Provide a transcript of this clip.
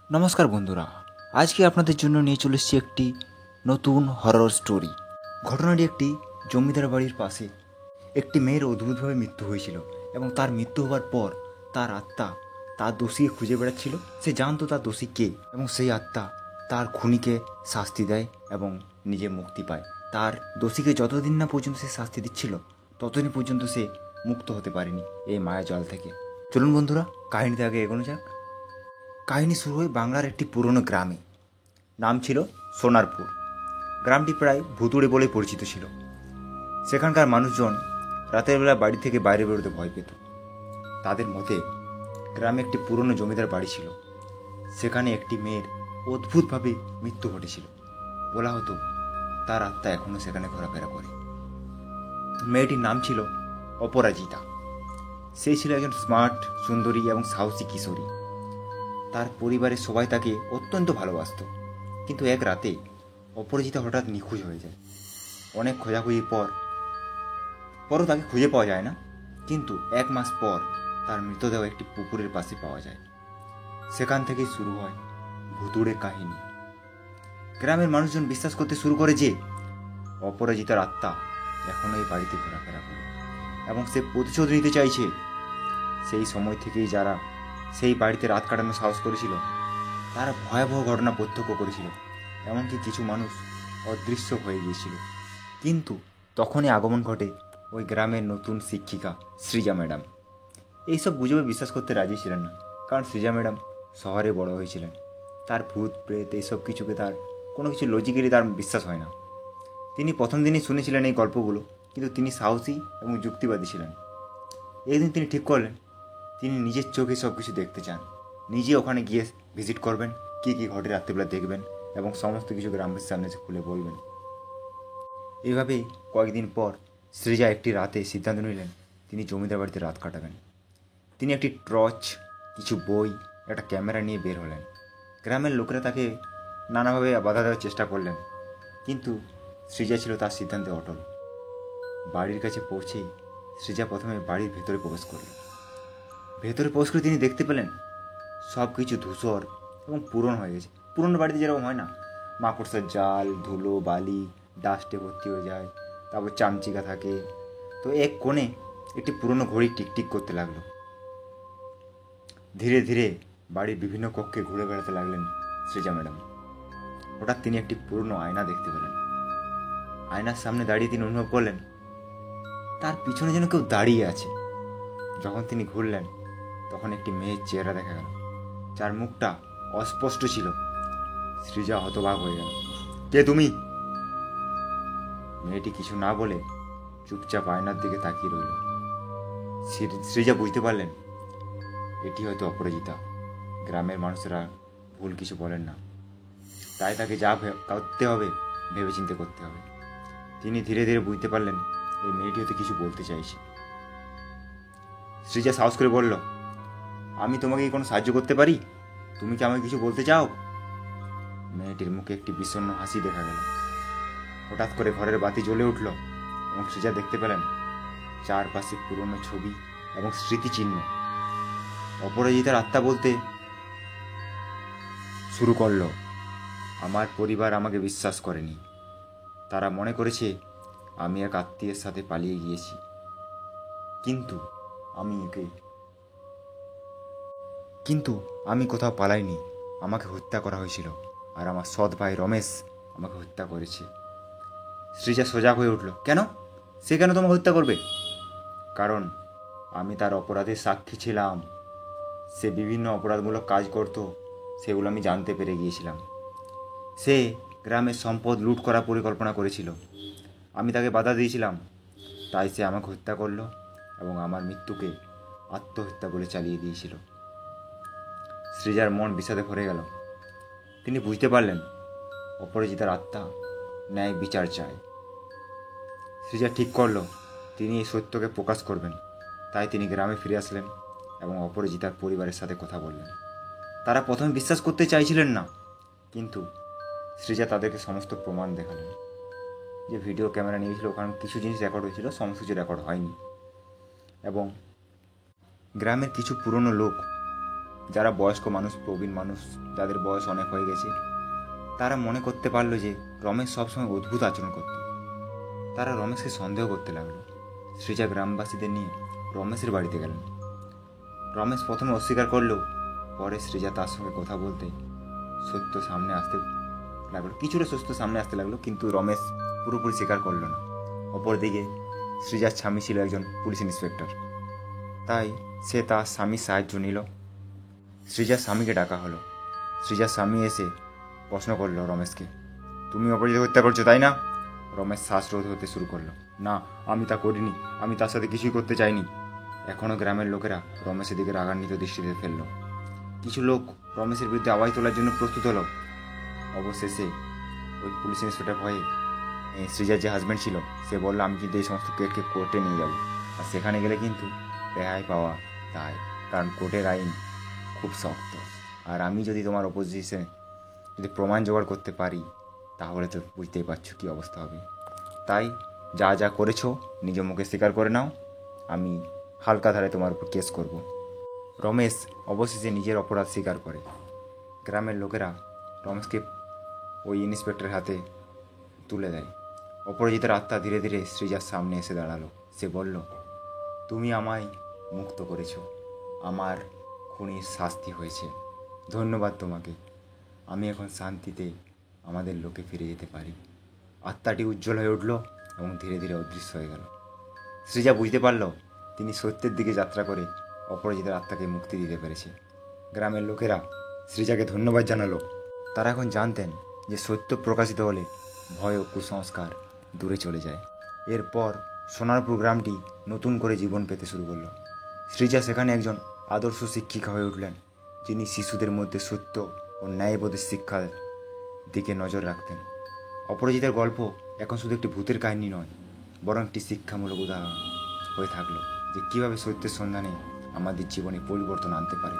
নমস্কার বন্ধুরা, আজকে আপনাদের জন্য নিয়ে চলে এসেছি একটি নতুন হরর স্টোরি। ঘটনাটি একটি জমিদার বাড়ির পাশে একটি মেয়ের অদ্ভুতভাবে মৃত্যু হয়েছিল এবং তার মৃত্যু হওয়ার পর তার আত্মা তার দোষীকে খুঁজে বেড়াচ্ছিল। সে জানতো তার দোষী কে এবং সেই আত্মা তার খুনিকে শাস্তি দেয় এবং নিজে মুক্তি পায়। তার দোষীকে যতদিন না পর্যন্ত সে শাস্তি দিচ্ছিল ততদিন পর্যন্ত সে মুক্ত হতে পারেনি এই মায়াজাল থেকে। চলুন বন্ধুরা, কাহিনীতে আগে এগোনো যাক। কাহিনী শুরু হয় বাংলার একটি পুরনো গ্রামে। নাম ছিল সোনারপুর। গ্রামটি প্রায় ভুতুড়ে বলে পরিচিত ছিল। সেখানকার মানুষজন রাতের বেলা বাড়ি থেকে বাইরে বেরোতে ভয় পেত। তাদের মতে গ্রামে একটি পুরনো জমিদার বাড়ি ছিল। সেখানে একটি মেয়ের অদ্ভুতভাবে মৃত্যু ঘটেছিল। বলা হতো তার আত্মা এখনও সেখানে ঘোরাফেরা করে। মেয়েটির নাম ছিল অপরাজিতা। সেই ছিল একজন স্মার্ট, সুন্দরী এবং সাহসী কিশোরী। তার পরিবারের সবাই তাকে অত্যন্ত ভালোবাসত। কিন্তু এক রাতে অপরাজিতা হঠাৎ নিখোঁজ হয়ে যায়। অনেক খোঁজাখুঁজির পরও তাকে খুঁজে পাওয়া যায় না। কিন্তু 1 মাস পর তার মৃতদেহ একটি পুকুরের পাশে পাওয়া যায়। সেখান থেকেই শুরু হয় ভুতুড়ে কাহিনী। গ্রামের মানুষজন বিশ্বাস করতে শুরু করে যে অপরাজিতার আত্মা এখনো এই বাড়িতে ঘোরাফেরা করে এবং সে প্রতিশোধ নিতে চাইছে। সেই সময় থেকেই যারা সেই বাড়িতে রাত কাটানোর সাহস করেছিল তারা ভয়াবহ ঘটনা প্রত্যক্ষ করেছিল। এমনকি কিছু মানুষ অদৃশ্য হয়ে গিয়েছিল। কিন্তু তখনই আগমন ঘটে ওই গ্রামের নতুন শিক্ষিকা সৃজা ম্যাডাম। এইসব গুজবে বিশ্বাস করতে রাজি ছিলেন না, কারণ সৃজা ম্যাডাম শহরে বড় হয়েছিলেন। তার ভূত প্রেত এইসব কিছুকে তার কোনো কিছু লজিকেরই তার বিশ্বাস হয় না। তিনি প্রথম দিনই শুনেছিলেন এই গল্পগুলো, কিন্তু তিনি সাহসী এবং যুক্তিবাদী ছিলেন। একদিন তিনি ঠিক করলেন তিনি নিজের চোখে সব কিছু দেখতে চান। নিজে ওখানে গিয়ে ভিজিট করবেন, কী কী ঘটে রাত্রিবেলা দেখবেন এবং সমস্ত কিছু গ্রামের সামনে এসে খুলে বলবেন। এইভাবেই কয়েকদিন পর সৃজা একটি রাতে সিদ্ধান্ত নিলেন তিনি জমিদার বাড়িতে রাত কাটাবেন। তিনি একটি টর্চ, কিছু বই, একটা ক্যামেরা নিয়ে বের হলেন। গ্রামের লোকেরা তাকে নানাভাবে বাধা দেওয়ার চেষ্টা করলেন, কিন্তু সৃজা ছিল তার সিদ্ধান্তে অটল। বাড়ির কাছে পৌঁছেই সৃজা প্রথমে বাড়ির ভেতরে প্রবেশ করলেন। ভেতরে প্রবেশ করে তিনি দেখতে পেলেন সব কিছু ধূসর এবং পুরনো হয়ে গেছে। পুরনো বাড়িতে যেরকম হয় না, মাকড়সার জাল, ধুলো, বালি, ডাস্টে ভর্তি হয়ে যায়, তারপর চামচিকা থাকে। তো এক কোণে একটি পুরনো ঘড়ি টিকটিক করতে লাগলো। ধীরে ধীরে বাড়ির বিভিন্ন কক্ষে ঘুরে বেড়াতে লাগলেন সৃজা ম্যাডাম। হঠাৎ তিনি একটি পুরনো আয়না দেখতে পেলেন। আয়নার সামনে দাঁড়িয়ে তিনি অনুভব করলেন তার পিছনে যেন কেউ দাঁড়িয়ে আছে। যখন তিনি ঘুরলেন তখন একটি মেয়ের চেহারা দেখা গেল, যার মুখটা অস্পষ্ট ছিল। সৃজা হতবাক হয়ে গেল। কে তুমি? মেয়েটি কিছু না বলে চুপচাপ আয়নার দিকে তাকিয়ে রইল। সৃজা বুঝতে পারলেন এটি হয়তো অপরাজিতা। গ্রামের মানুষেরা ভুল কিছু বলেন না, তাই তাকে যা করতে হবে ভেবেচিন্তে করতে হবে। তিনি ধীরে ধীরে বুঝতে পারলেন এই মেয়েটি হয়তো কিছু বলতে চাইছে। সৃজা সাহস করে বলল, আমি তোমাকে কি কোনো সাহায্য করতে পারি? তুমি কি আমাকে কিছু বলতে চাও? মেয়েটির মুখে একটি বিষণ্ণ হাসি দেখা গেল। হঠাৎ করে ঘরের বাতি জ্বলে উঠল এবং সৃজা দেখতে পেলেন চারপাশে পুরনো ছবি এবং স্মৃতিচিহ্ন। অপরাজিতার আত্মা বলতে শুরু করলো, আমার পরিবার আমাকে বিশ্বাস করেনি। তারা মনে করেছে আমি এক আত্মীয়ের সাথে পালিয়ে গিয়েছি, কিন্তু আমি কোথাও পালাইনি। আমাকে হত্যা করা হয়েছিল আর আমার সৎ ভাই রমেশ আমাকে হত্যা করেছে। সৃজা সজাগ হয়ে উঠল। কেন? সে কেন তোমাকে হত্যা করবে? কারণ আমি তার অপরাধের সাক্ষী ছিলাম। সে বিভিন্ন অপরাধমূলক কাজ করত, সেগুলো আমি জানতে পেরে গিয়েছিলাম। সে গ্রামের সম্পদ লুট করার পরিকল্পনা করেছিল। আমি তাকে বাধা দিয়েছিলাম, তাই সে আমাকে হত্যা করলো এবং আমার মৃত্যুকে আত্মহত্যা বলে চালিয়ে দিয়েছিল। সৃজার মন বিষাদে ভরে গেল। তিনি বুঝতে পারলেন অপরাজিতার আত্মা ন্যায় বিচার চায়। সৃজা ঠিক করল তিনি এই সত্যকে প্রকাশ করবেন। তাই তিনি গ্রামে ফিরে আসলেন এবং অপরাজিতার পরিবারের সাথে কথা বললেন। তারা প্রথমে বিশ্বাস করতে চাইছিলেন না, কিন্তু সৃজা তাদেরকে সমস্ত প্রমাণ দেখালেন। যে ভিডিও ক্যামেরা নিয়েছিল ওখানে কিছু জিনিস রেকর্ড হয়েছিল, সমস্ত কিছু রেকর্ড হয়নি। এবং গ্রামের কিছু পুরনো লোক যারা বয়স্ক মানুষ, প্রবীণ মানুষ, যাদের বয়স অনেক হয়ে গেছে, তারা মনে করতে পারলো যে রমেশ সবসময় অদ্ভুত আচরণ করত। তারা রমেশকে সন্দেহ করতে লাগলো। সৃজা গ্রামবাসীদের নিয়ে রমেশের বাড়িতে গেলেন। রমেশ প্রথমে অস্বীকার করলেও পরে সৃজা তার সঙ্গে কথা বলতে সত্য সামনে আসতে লাগলো, কিছুটা সত্য সামনে আসতে লাগলো, কিন্তু রমেশ পুরোপুরি স্বীকার করলো না। অপরদিকে সৃজার স্বামী ছিল একজন পুলিশ ইন্সপেক্টর, তাই সে তার স্বামীর সাহায্য নিল। সৃজার স্বামীকে ডাকা হলো। সৃজার স্বামী এসে প্রশ্ন করলো রমেশকে, তুমি অপরাধী হত্যা করছো তাই না? রমেশ শ্বাসরোধ হতে শুরু করলো, না, আমি তা করিনি, আমি তার সাথে কিছুই করতে চাইনি। এখনও গ্রামের লোকেরা রমেশের দিকে রাগান্বিত দৃষ্টিতে ফেলল। কিছু লোক রমেশের বিরুদ্ধে আওয়াজ তোলার জন্য প্রস্তুত হলো। অবশেষে ওই পুলিশ ইন্সপেক্টর ভয়ে সৃজার যে হাজব্যান্ড ছিল সে বললো, আমি কিন্তু এই সমস্ত কেসকে কোর্টে নিয়ে যাব, আর সেখানে গেলে কিন্তু রেহাই পাওয়া তাই, কারণ কোর্টের আইন খুব শক্ত, আর আমি যদি তোমার অপোজিশনে যদি প্রমাণ জোগাড় করতে পারি তাহলে তো বুঝতেই পারছো কী অবস্থা হবে। তাই যা যা করেছো নিজ মুখে স্বীকার করে নাও, আমি হালকা ধারে তোমার উপর কেস করব। রমেশ অবশেষে নিজের অপরাধ স্বীকার করে। গ্রামের লোকেরা রমেশকে ওই ইন্সপেক্টরের হাতে তুলে দেয়। অপরাজিতার আত্মা ধীরে ধীরে সৃজার সামনে এসে দাঁড়ালো। সে বলল, তুমি আমায় মুক্ত করেছো, আমার খুনির শাস্তি হয়েছে, ধন্যবাদ তোমাকে। আমি এখন শান্তিতে আমাদের লোকে ফিরে যেতে পারি। আত্মাটি উজ্জ্বল হয়ে উঠল এবং ধীরে ধীরে অদৃশ্য হয়ে গেল। সৃজা বুঝতে পারল তিনি সত্যের দিকে যাত্রা করে অপরাজিতার আত্মাকে মুক্তি দিতে পেরেছে। গ্রামের লোকেরা সৃজাকে ধন্যবাদ জানালো। তারা এখন জানতেন যে সত্য প্রকাশিত হলে ভয় ও কুসংস্কার দূরে চলে যায়। এরপর সোনারপুর গ্রামটি নতুন করে জীবন পেতে শুরু করলো। সৃজা সেখানে একজন আদর্শ শিক্ষিকা হয়ে উঠলেন, যিনি শিশুদের মধ্যে সত্য ও ন্যায়বোধের শিক্ষার দিকে নজর রাখতেন। অপরাজিতার গল্প এখন শুধু একটি ভূতের কাহিনী নয়, বরং একটি শিক্ষামূলক উদাহরণ হয়ে থাকলো যে কীভাবে সত্যের সন্ধানে আমাদের জীবনে পরিবর্তন আনতে পারে।